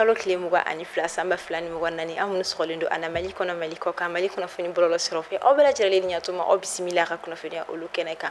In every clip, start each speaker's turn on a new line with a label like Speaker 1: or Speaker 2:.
Speaker 1: kalo kile muga ani fila samba fulani muga nani amunu sogolindo ana maliko na maliko ka maliko na funi bololo sirofe obela jirali nyatuma o bismillah ka kuna funi olu keneka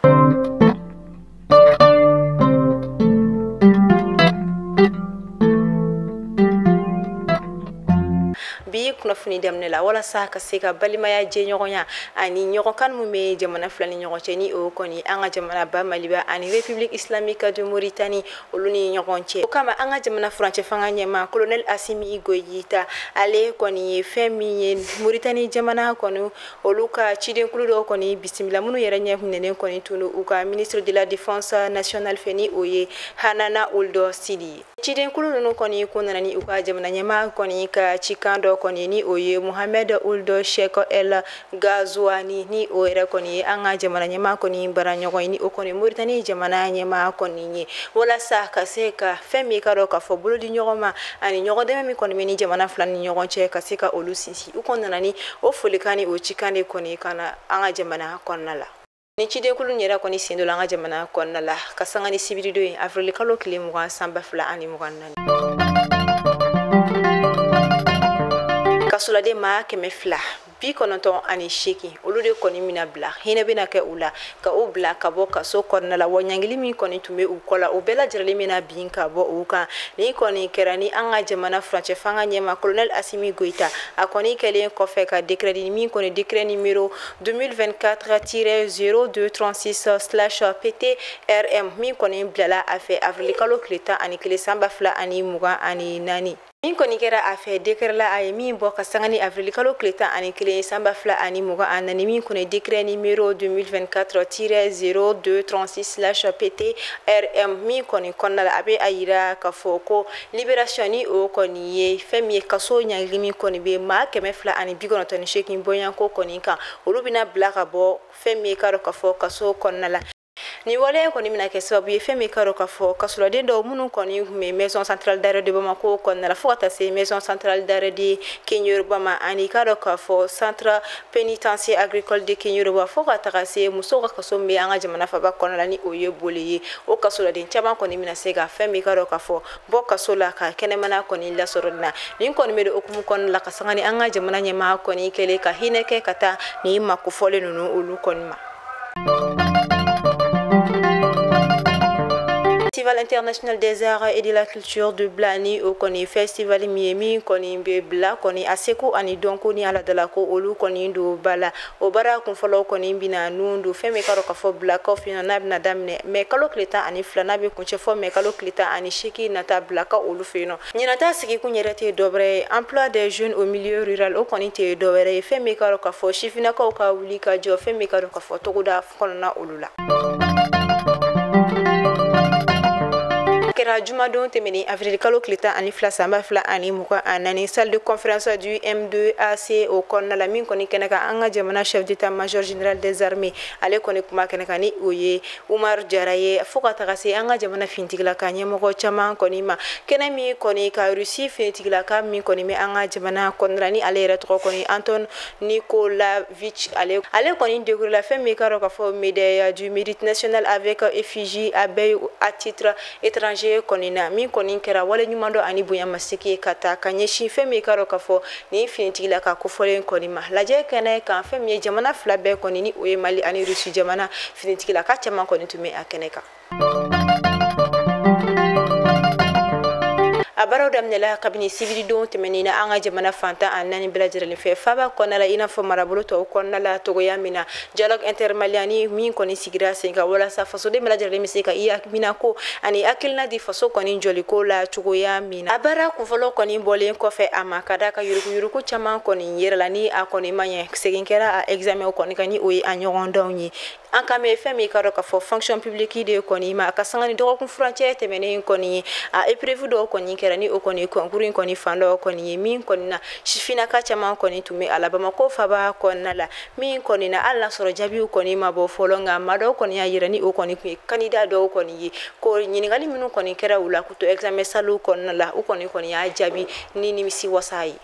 Speaker 1: bi kuna funi demne la wala sa ka se ka balima ya je nyogonya ani nyogo kan mu me jamana fulani nyogo cheni o koni anga jamana ba maliba ani République Islamique de Mauritanie oluni nyogonche kama anga jamana France fanga nyema colonel Assimi Goïta ale koni femi Mauritanie jamana konu oluka chiden kuludo koni bismillah munu yere nyem koni tunu uka ministre de la défense nationale feni oye Hanana Ould Sidi chiden kuludo koni kunani uka jamana nyema koni ka chikando koni ni oye Mohamed Ould Sheikh El Ghazouani ni oere koni anga jamana nyema koni baranyogo ni okoni Mauritanie jamana nyema koni ni wala sa kaseka femi karo ka fo bolo di nyogoma ani nyogo de mi koni meni jamana fulani nyogo che kaseka olusisi ukonna ni o folikani o chikande koni kana anga jamana konnala ni chide kulu nyera koni sindo anga jamana konnala kasanga ni sibirido Afrique kalo klimu samba fula ani mugannani kasulade ma keme fla bi kononton ani sheki olude koni mina bla hina bina ke ula ka o bla ka bo ka so konna la wonyangili mi koni tume u kola o bela jerele mina bin ka bo uka ni koni kerani anga jamana France fanga nyema colonel Assimi Goïta akoni kele ko fe ka décret mi koni décret numéro 2024-0236/PTRM mi koni bla a fait avril kalo kleta ani kele samba fla ani muga ani nani min koni kera a fait décret la ay mi bo ka sangani avril kalo kleta ani kele samba fla ani muga anani min koni décret numéro 2024-0236/PTRM mi koni konnala abe ayira ka foko libération ni o koni ye femi kaso nyangli mi koni be ma keme fla ani bigono toni shekin boyan ko koni ka olubina blaka bo femi karo ka fo kaso konnala ni wale koni mina ke sababu ye femi karo ka fo kasula de do munu koni me maison centrale d'arrêt de Bamako konnala fo ta se maison centrale d'arrêt de Kenyor Bama ani karo ka fo centre pénitentiaire agricole de Kenyor Bama fo ta se muso ka so me anga jamana fa ba konnala ni oye boleye o kasula de chaba koni mina se ga femi karo ka fo bo kasula ka kenemana koni la sorona ni koni me do okumu konnala ka sangani anga jamana nyema koni kele ka hineke kata ni makufole nunu ulu konma Festival international des arts et de la culture de Blani au koni festival miemi koni be bla koni aseko ani donko ni ala dala ko olu koni ndo bala o bara kun folo koni bina nundu feme karo ka fo bla ko fina nabna damne me kalo kleta ani flana be kun chefo me kalo kleta ani sheki nata bla ka olu fino nyinata siki kun yerete dobre emploi des jeunes au milieu rural o koni te dobre feme karo ka fo shifina ka wuli ka jo feme karo ka fo toguda konna olula kera juma don temeni avril kalo kleta ani fla samba fla ani muka anani salle de conférence du M2AC au konna la min koni kenaka anga jamana chef d'état-major général des armées ale koni kuma kenaka ni oye Oumar Diaraye foka tagase anga jamana fintigla ka nyemoko chama koni ma kenami koni ka Russie fintigla ka min koni me anga jamana konrani ale retro koni Anton Nikolavitch ale koni degré la fin mi karo ka fo médaille du mérite national avec effigie abeille à titre étranger konina min konin kera wala nyumando ani buya masiki kata kanyeshi femi karo kafo ni finitila ka ko folen konima laje kene kan femi jamana flabe konini o Mali ani Russie jamana finitila ka chama konitume akeneka abaro damnela kabini sibiri don temenina anga jamana fanta anani belajerele fe faba konala ina fo marabolo to konala to yamina dialogue intermaliani min koni sigira senga wala sa faso de belajerele misika iya mina ko ani akilna di faso koni joli ko la to yamina abara ku folo koni bolen ko fe amakada ka yuruku chama koni yerala ni akoni manye seginkera a examen koni kani o anyogondonyi ankame femi karo ka fo fonction publique de koni ma ka sangani do ko frontière temene koni a épreuve do koni kerani o koni concours koni fando koni min koni na shifina ka chama koni tume alabama ko faba koni la min koni na alla soro jabi koni ma bo folonga mado koni ya yirani o koni candidat do koni ko nyingali minu koni kera ula kuto examen salu koni la o koni ya jabi ni misi wasai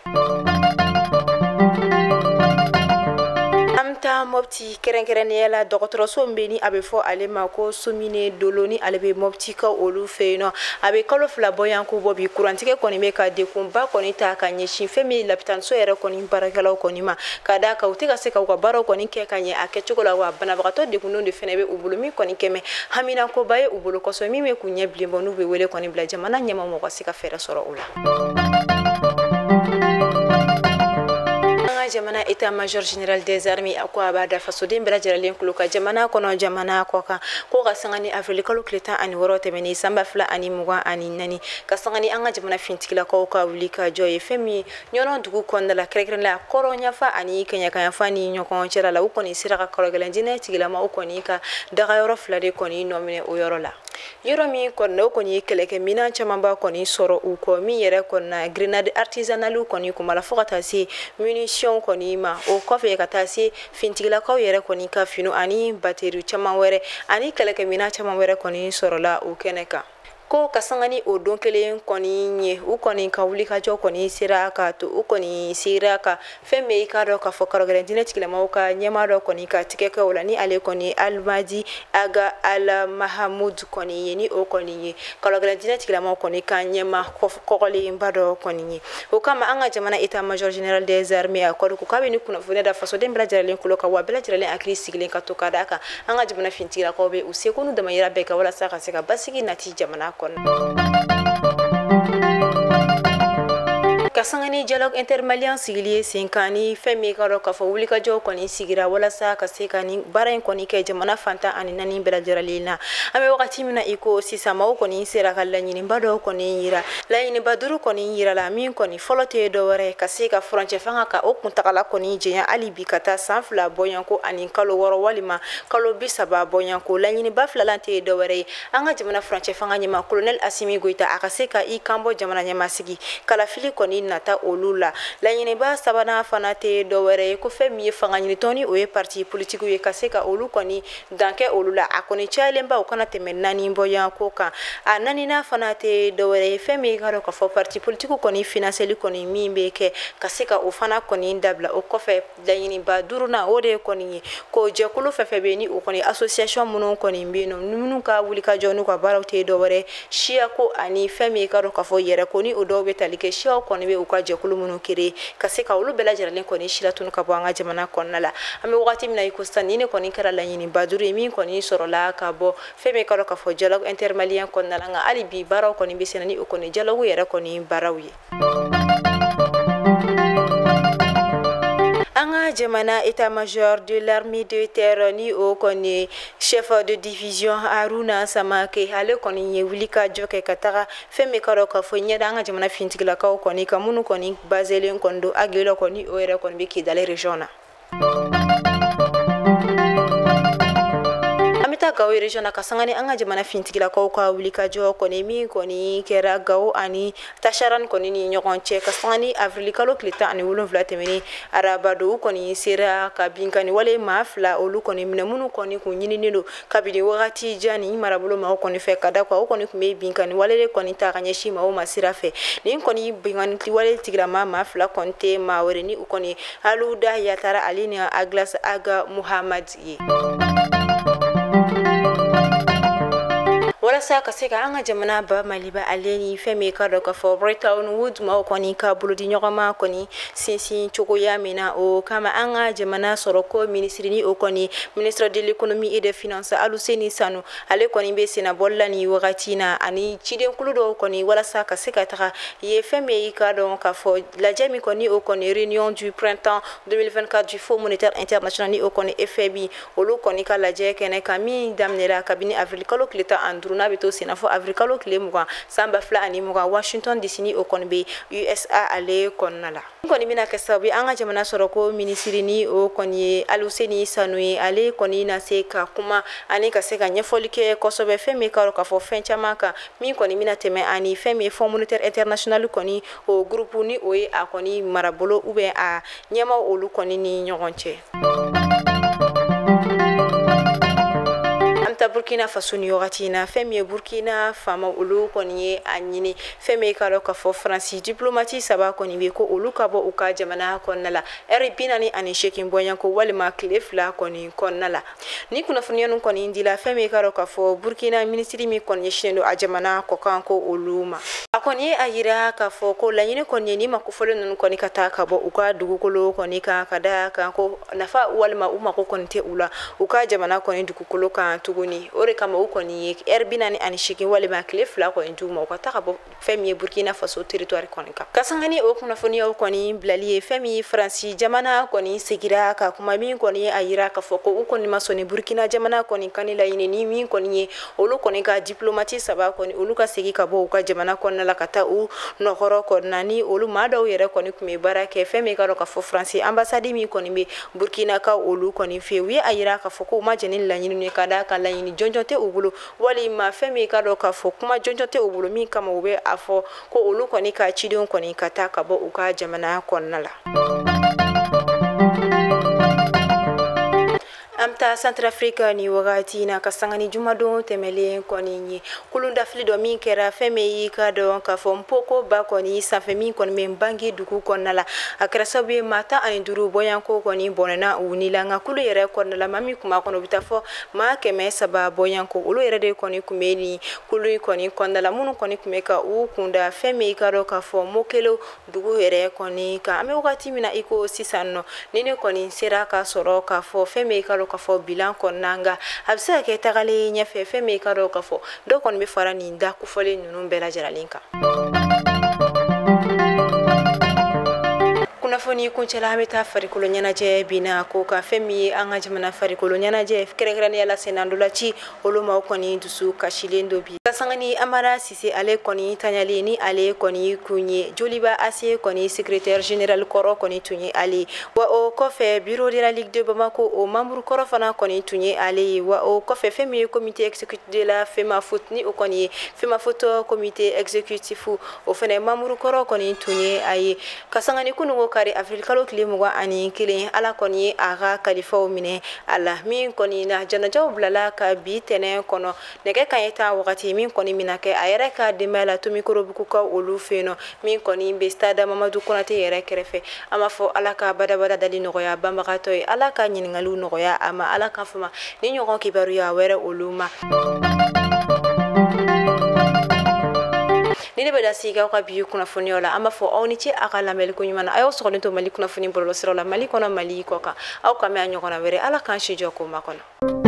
Speaker 1: mopti kerenkerenya la dɔgɔtɔrɔso min bɛ a bɛ fɔ ale ma ko Sumini Dolo ni ale bɛ mopti ka olu fɛ yen nɔ a bɛ kalo 2 bɔ yan ko bɔ bi kurantigɛ kɔni bɛ ka dekunba kɔni ta ka ɲɛsin fɛn min lapitanso yɛrɛ kɔni baarakɛlaw kɔni ma ka da kan u tɛ ka se ka u ka baaraw kɔni kɛ ka ɲɛ a kɛcogo la wa banabagatɔ degunnenw de fɛnɛ bɛ u bolo min kɔni kɛmɛ haminakoba ye u bolo kosɛbɛ min bɛ k'u ɲɛ bilen bɔ n'u bɛ wele kɔni bila jamana ɲɛmɔgɔ ka se ka fɛɛrɛ sɔrɔ o la. Jamana état-major général des armées a ko a b'a da fasoden bɛɛ lajɛlen kulo ka jamana kɔnɔ jamana kɔ kan ko ka sanga ni avril kalo tile 16 tɛmɛnen san 2024 ka sanga ni an ka jamana fintigilakaw ka wuli ka jɔ ye fɛn min ɲɔnɔ dugu kɔnɔna la kɛrɛnkɛrɛnnenya la kɔrɔnyafa ani kɛɲɛkanyafa ni ɲɔgɔn cɛla la u kɔni sera ka kɔrɔgɛlɛn jinɛ tigilama u kɔni ka dagayɔrɔ 2 de kɔni nɔminɛ o yɔrɔ la yɔrɔ min kɔni o kɔni ye kɛlɛkɛ minan camanba kɔni sɔrɔ u kɔ min yɛrɛ kɔni grenade artisanale kɔni kumala fo ka taa se munition kɔni ma o kɔfɛ ka taa se fintigilakaw yɛrɛ kɔni ka finu ani bateri caman wɛrɛ ani kɛlɛkɛ minan caman wɛrɛ kɔni sɔrɔla o kɛnɛ kan ko ka sanga ni o don kelen kɔni ye u kɔni ka wuli ka jɔ kɔni sera ka to u kɔni sera ka fɛn bɛ i ka dɔn ka fɔ kɔrɔgɛlɛn dinɛ tigilamaw ka ɲɛmaa dɔ kɔni ka tigɛ kɛ o la ni ale kɔni Almadi Aga Ala Mahamud kɔni ye ni o kɔni ye kɔrɔgɛlɛn dinɛ tigilamaw kɔni ka ɲɛmaa kɔgɔlenba dɔ kɔni ye o kama an ka jamana état-major général des armées a kɔrɔ ko k'a bɛ ni kunnafoniya da fasoden bɛɛ lajɛlen kulo kan wa bɛɛ lajɛlen hakili sigilen ka to ka d'a kan an ka jamana fintigilakaw bɛ u seko n'u damayira bɛɛ kɛ walasa ka se ka basigi nati jamana ka sanga ni dialogue intermalien sigili sen kan ni fɛn min ka dɔn k'a fɔ wulikajɔw kɔni sigira walasa ka se ka ni baara in kɔni kɛ jamana fantan ani 4 bɛɛ lajɛlen na an bɛ wagati min na i ko sisan maaw kɔni sera ka laɲiniba dɔw kɔni yira laɲiniba 5 kɔni yira la min kɔni fɔlɔ tɛ dɔwɛrɛ ka se ka furancɛ fanga ka o kuntagala kɔni jɛnya hali bi ka taa san 2 bɔɲanko ani kalo 6 walima kalo 30 bɔɲanko laɲiniba 2lan tɛ dɔwɛrɛ ye an ka jamana furancɛ fanga ɲɛma colonel Asimi Goita a ka se ka i kanbɔ jamana ɲɛmasigi kalafili kɔni nata olu la laɲiniba 3nan fana tɛ dɔwɛrɛ ye ko fɛn min ye fanga ɲinitɔni o ye parti politique ye ka se ka olu kɔni dankɛ olu la a kɔni cayalenba o kana tɛmɛ 4 bɔɲanko kan a 4nan fana tɛ dɔwɛrɛ ye fɛn min ka dɔn ka fɔ parti politique kɔni financeli kɔni min bɛ kɛ ka se ka o fana kɔni dabila o kɔfɛ laɲiniba 5nan o de kɔni ye ko jɛkulu fɛn fɛn bɛ ni o kɔni association minnu kɔni bɛ yen nɔ minnu ka wuli ka jɔ n'u ka baaraw tɛ dɔwɛrɛ siyako ani fɛn min ka dɔn ka fɔ yɛrɛ ko ni o dɔw bɛ tali kɛ siyaw kɔni bɛ u ka jɛkulu minnu kere ka se ka olu bɛɛ lajɛlen kɔni silatunu ka bɔ an ka jamana kɔnɔna la an bɛ wagati min na i ko sisan ni ne kɔni kɛra laɲiniba 5 ye min kɔni sɔrɔla ka bɔ fɛn min ka dɔn ka fɔ dialogue intermalien kɔnɔna la nka hali bi baaraw kɔni bɛ sen na ni o kɔni dialogue yɛrɛ kɔni baaraw ye an ka jamana état-major de l'armée de terre ni o kɔni chef de division Haruna Samake ale kɔni ye wuli ka jɔ kɛ ka taga fɛn min ka dɔn ka fɔ ɲɛda an ka jamana fintigilakaw kɔni ka minnu kɔni baselen kɔni don Agelo kɔni o yɛrɛ kɔni bɛ Kidale région na Gawo region na ka sanga ni an ka jamana fintigilakaw ka wuli ka jɔ kɔni min kɔni kɛra Gawo ani Tasharan kɔni ni ɲɔgɔn cɛ ka sanga ni avril kalo tile 17 tɛmɛnen araba do kɔni sera ka binkani wale maa 2 olu kɔni minɛ minnu kɔni kun ɲininen don kabini wagati jan ni marabolo maaw kɔni fɛ ka da o kɔni kun bɛ binkani wale de kɔni ta ka ɲɛsin maaw ma sira fɛ nin kɔni binkani wale tigilama maa 2 kɔni tɛ maa wɛrɛ ni u kɔni Aluda Yatara Ali ni Aglas Aga Muhammad ye walasa ka se ka an ka jamana ba maliba ale ni fɛn min ka dɔn ka fɔ Bretton Woods maaw kɔni ka bolodi ɲɔgɔnma kɔni sinsin cogoya min na o kama an ka jamana sɔrɔ ko ministre ni o kɔni ministre de l'économie et des finances Aluseni Sanu ale kɔni bɛ senabɔli la ni wagati na ani cidenkulu dɔw kɔni walasa ka se ka taga ye fɛn min ka dɔn ka fɔ lajɛ min kɔni o kɔni réunion du printemps 2024 du Fonds monétaire international ni o kɔni FMI olu kɔni ka lajɛ kɛnɛ kan min daminɛra kabini avril kalo tile 15 n'a bɛ to sen na fɔ avril kalo tile 20 san 2020 Washington DC ni o kɔni bɛ USA ale kɔnɔna la kɔni bɛna kɛ sababu ye an ka jamana sɔrɔ ko ministre ni o kɔni ye Aluseni Sanu ye ale kɔni na se ka kuma ani ka se ka ɲɛfɔli kɛ kosɛbɛ fɛn min ka ka fɔ fɛn caman kan min kɔni bɛna tɛmɛ ani fɛn min Fonds monétaire international kɔni o groupe ni o ye a kɔni marabolo ou bien a ɲɛma olu kɔni ni ɲɔgɔn cɛ Burkina Faso ni wagati na fɛn min ye Burkina faama olu kɔni ye a ɲini fɛn min ka dɔ ka fɔ Faransi diplomati saba kɔni be ko olu ka bɔ u ka jamana kɔnɔna la eri 48 bɔɲanko walima tile 2 kɔni kɔnɔna la ni kunnafoniya nu kɔni dila fɛn min ka dɔ ka fɔ Burkina ministri min kɔni ɲɛsinnen do a jamana kɔkan ko olu ma a kɔni ye a yira ka fɔ ko laɲini kɔni ye ni mako fɔlen ninnu kɔni ka taa ka bɔ u ka dugukolo kɔni kan ka da kan ko nafa walima u mako kɔni tɛ u la u ka jamana kɔni dugukolo kan tuguni o de kama u kɔni ye eri 48 walima tile 2 kɔni d'u ma u ka taa ka bɔ fɛn min ye Burkina Faso territoire kɔni kan ka sanga ni o kunnafoniyaw kɔni bilali ye fɛn min Faransi jamana kɔni segira ka kuma min kɔni ye a yira ka fɔ ko u kɔni ma sɔn ni Burkina jamana kɔni kan laɲini ni min kɔni ye olu kɔni ka diplomati saba kɔni olu ka segi ka bɔ u ka jamana kɔnɔna la ka taa u nɔgɔrɔ kɔnɔna ni olu maa dɔw yɛrɛ kɔni tun bɛ baara kɛ fɛn min ka dɔ ka fɔ Faransi ambassade min kɔni bɛ Burkina ka olu kɔni fɛ u ye a yira ka fɔ ko u ma jɛn ni laɲini ye ka da ka laɲini jɔnjɔn tɛ u bolo walima fɛn min ka dɔ ka fɔ kuma jɔnjɔn tɛ u bolo min kama u bɛ a fɔ ko olu kɔni ka cidenw kɔni ka taa ka bɔ u ka jamana kɔnɔna la. Amta Centrafrique ni wagati na ka sanga ni jumadon tɛmɛlen kɔni ye kulundafili dɔ min kɛra fɛn min y'i ka dɔn ka fɔ Mpoko ba kɔni sanfɛ min kɔni bɛ Bangi dugu kɔnɔna la a kɛra sababu ye maa 15 bɔɲanko kɔni bɔnɛna u ni la nka kulu yɛrɛ kɔnɔna la maa min kun b'a kɔnɔ u bɛ taa fɔ maa 300 bɔɲanko olu yɛrɛ de kɔni kun bɛ ni kulu in kɔni kɔnɔna la minnu kɔni kun bɛ ka u kunda fɛn min y'i ka dɔn ka fɔ Mokelo dugu yɛrɛ kɔni kan an bɛ wagati min na i ko sisan nɔ ni ne kɔni sera ka sɔrɔ ka fɔ fɛn min y'i ka dɔn ka fɔ bilan kɔnɔna nga a bɛ se ka kɛ tagalen ɲɛfɛ fɛn min ka dɔn ka fɔ dɔw kɔni bɛ fara nin da kofɔlen ninnu bɛɛ lajɛlen kan. Kunnafoni kuncɛla an bɛ taa farikolo ɲɛnajɛ bina ko ka fɛn min ye an ka jamana farikolo ɲɛnajɛ kɛrɛnkɛrɛnnenya la senandolaci olu ma kɔni dusu kasilen do bi ka sanga ni Amara Sise ale kɔni tanyalen ni ale kɔni kun ye Joliba Ase kɔni secrétaire général kɔrɔ kɔni tun ye ale wa o kɔfɛ bureau de la Ligue de Bamako o membre kɔrɔ fana kɔni tun ye ale ye wa o kɔfɛ fɛn min ye comité exécutif de la FEMAFOOT ni o kɔni ye FEMAFOOT comité exécutif o fana membre kɔrɔ kɔni tun ye a ye ka sanga ni kunungo kari Afrique kalo tile 21 ala kɔni ye a ka kalifaw minɛ a la min kɔni na janajaw bilala ka bi tɛnɛn kɔnɔ nɛgɛ kaɲɛ 10 wagati min kɔni mina kɛ a yɛrɛ ka denbaya la Tomikorobugu ka olu fɛ yen nɔ min kɔni bɛ stade Mamadu Konate yɛrɛ kɛrɛfɛ an b'a fɔ ala ka badabada dali nɔgɔya banbagatɔ ye ala ka ɲininkaliw nɔgɔya a ma ala ka fama ni ɲɔgɔn kibaruya wɛrɛ olu ma. Ni ne bɛ da sigi aw ka bi kunnafoniyaw la an b'a fɔ aw ni ce a ka lamɛliko ɲuman na a y'aw sɔgɔlen to Mali kunnafoni bɔlɔlɔsiraw la Mali kɔnɔ Mali kɔ kan aw ka mɛn a ɲɔgɔnna wɛrɛ ala k'an si jɔ k'o makɔnɔ.